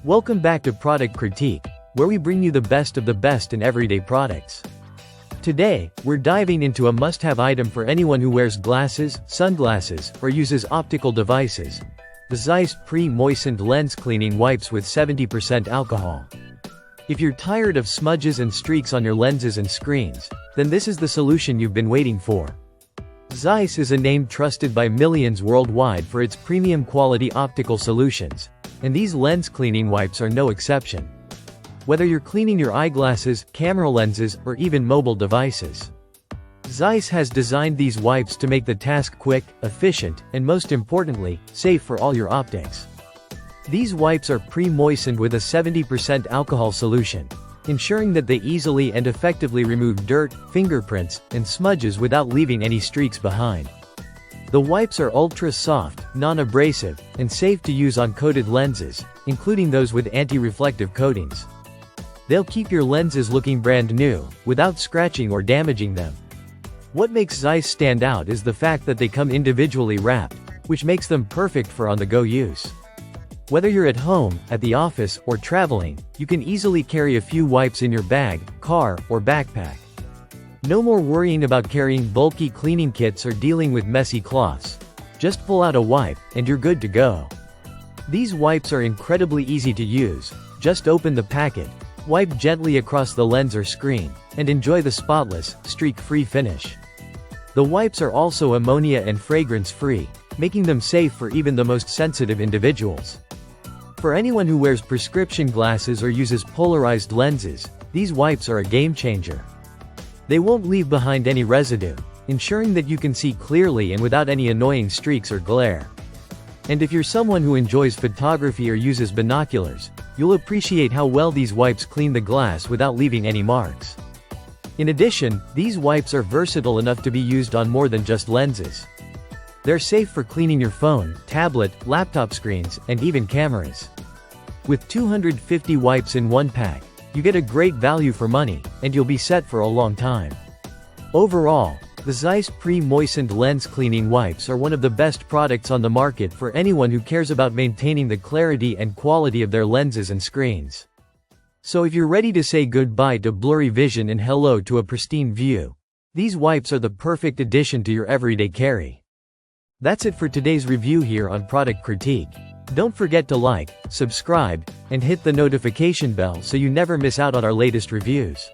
Welcome back to Product Critique, where we bring you the best of the best in everyday products. Today, we're diving into a must-have item for anyone who wears glasses, sunglasses, or uses optical devices: the ZEISS Pre-Moistened Lens Cleaning Wipes with 70% alcohol. If you're tired of smudges and streaks on your lenses and screens, then this is the solution you've been waiting for. ZEISS is a name trusted by millions worldwide for its premium quality optical solutions, and these lens cleaning wipes are no exception. Whether you're cleaning your eyeglasses, camera lenses, or even mobile devices, ZEISS has designed these wipes to make the task quick, efficient, and most importantly, safe for all your optics. These wipes are pre-moistened with a 70% alcohol solution, ensuring that they easily and effectively remove dirt, fingerprints, and smudges without leaving any streaks behind. The wipes are ultra-soft, non-abrasive, and safe to use on coated lenses, including those with anti-reflective coatings. They'll keep your lenses looking brand new, without scratching or damaging them. What makes ZEISS stand out is the fact that they come individually wrapped, which makes them perfect for on-the-go use. Whether you're at home, at the office, or traveling, you can easily carry a few wipes in your bag, car, or backpack. No more worrying about carrying bulky cleaning kits or dealing with messy cloths. Just pull out a wipe, and you're good to go. These wipes are incredibly easy to use. Just open the packet, wipe gently across the lens or screen, and enjoy the spotless, streak-free finish. The wipes are also ammonia and fragrance-free, making them safe for even the most sensitive individuals. For anyone who wears prescription glasses or uses polarized lenses, these wipes are a game-changer. They won't leave behind any residue, ensuring that you can see clearly and without any annoying streaks or glare. And if you're someone who enjoys photography or uses binoculars, you'll appreciate how well these wipes clean the glass without leaving any marks. In addition, these wipes are versatile enough to be used on more than just lenses. They're safe for cleaning your phone, tablet, laptop screens, and even cameras. With 250 wipes in one pack, you get a great value for money, and you'll be set for a long time. Overall, the ZEISS Pre-Moistened Lens Cleaning Wipes are one of the best products on the market for anyone who cares about maintaining the clarity and quality of their lenses and screens. So if you're ready to say goodbye to blurry vision and hello to a pristine view, these wipes are the perfect addition to your everyday carry. That's it for today's review here on Product Critique. Don't forget to like, subscribe, and hit the notification bell so you never miss out on our latest reviews.